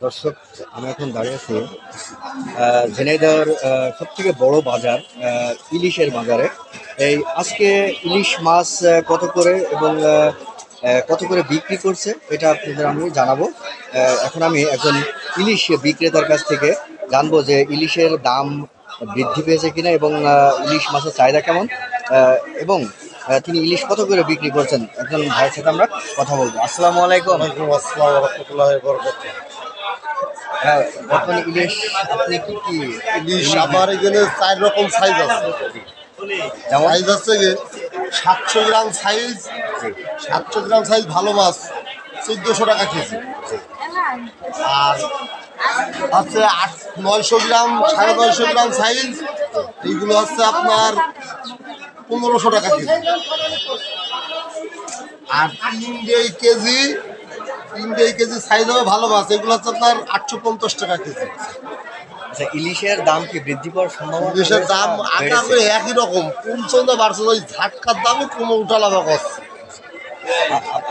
দর্শক, আমি এখন দাঁড়িয়ে আছি ঝিনাইদহের সবথেকে বড় বাজার, ইলিশের বাজারে। এই আজকে ইলিশ মাছ কত করে এবং কত করে বিক্রি করছে এটা আপনাদের আমি জানাবো। এখন আমি একজন ইলিশ বিক্রেতার কাছ থেকে জানবো যে ইলিশের দাম বৃদ্ধি পেয়েছে কিনা এবং ইলিশ মাছের চাহিদা কেমন, এবং তিনি ইলিশ কত করে বিক্রি করছেন। একজন ভাইয়ের সাথে আমরা কথা বলবো। আসসালামু আলাইকুম। ওয়ালাইকুম আসসালাম ওয়া রাহমাতুল্লাহি ওয়া বারাকাতুহু। হ্যাঁ, বর্তমানে ইলিশ আপনি কি কি ইলিশ আমার এখানে 4 রকম সাইজ আছে। যেমন? সাইজ আছে গে 700 গ্রাম সাইজ, 700 গ্রাম সাইজ ভালো মাছ 1400 টাকা কেজি। আর আছে 900 গ্রাম 950 গ্রাম সাইজ, এইগুলো হচ্ছে আপনার 1500 টাকা কেজি। আর 3 কেজি সাইজ হবে ভালো মাছ, এগুলো হচ্ছে আপনার 850 টাকা কেজি। আচ্ছা, ইলিশের দাম কি বৃদ্ধি পাওয়ার সম্ভাবনা ইলিশের রয়েছে দাম না আগামী বেড়েছে? একই রকম, কমছে না বাড়ছে না, ওই ঝাটকার দামই কোনো উঠালামা করছে।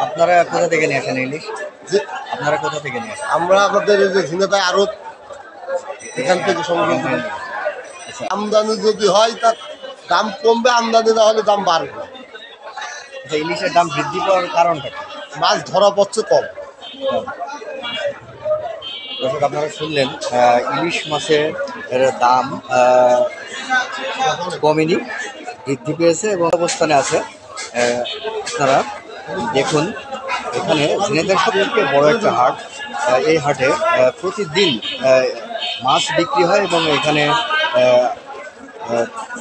আপনারা কোথা থেকে নিয়ে আসেন ইলিশ? যে আপনারা কোথা থেকে নিয়ে আসেন? আমরা আমাদের এই যে ঝিনাইদহ আড়ত, এখান থেকে সংগ্রহ করি। আচ্ছা আমদানি যদি হয় তার দাম কমবে, আমদানি না হলে দাম বাড়বে। আচ্ছা, ইলিশের দাম বৃদ্ধি পাওয়ার কারণটা কি? মাছ ধরা পড়ছে কম। দর্শক, আপনারা শুনলেন ইলিশ মাছের দাম কমেনি, বৃদ্ধি পেয়েছে এবং অবস্থানে আছে। আপনারা দেখুন, এখানে ঝিনাইদহের সবথেকে বড় একটা হাট। এই হাটে প্রতিদিন মাছ বিক্রি হয় এবং এখানে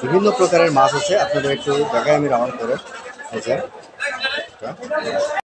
বিভিন্ন প্রকারের মাছ আছে। আপনাদের একটু জায়গায় আমি রাউন্ড করে এই যে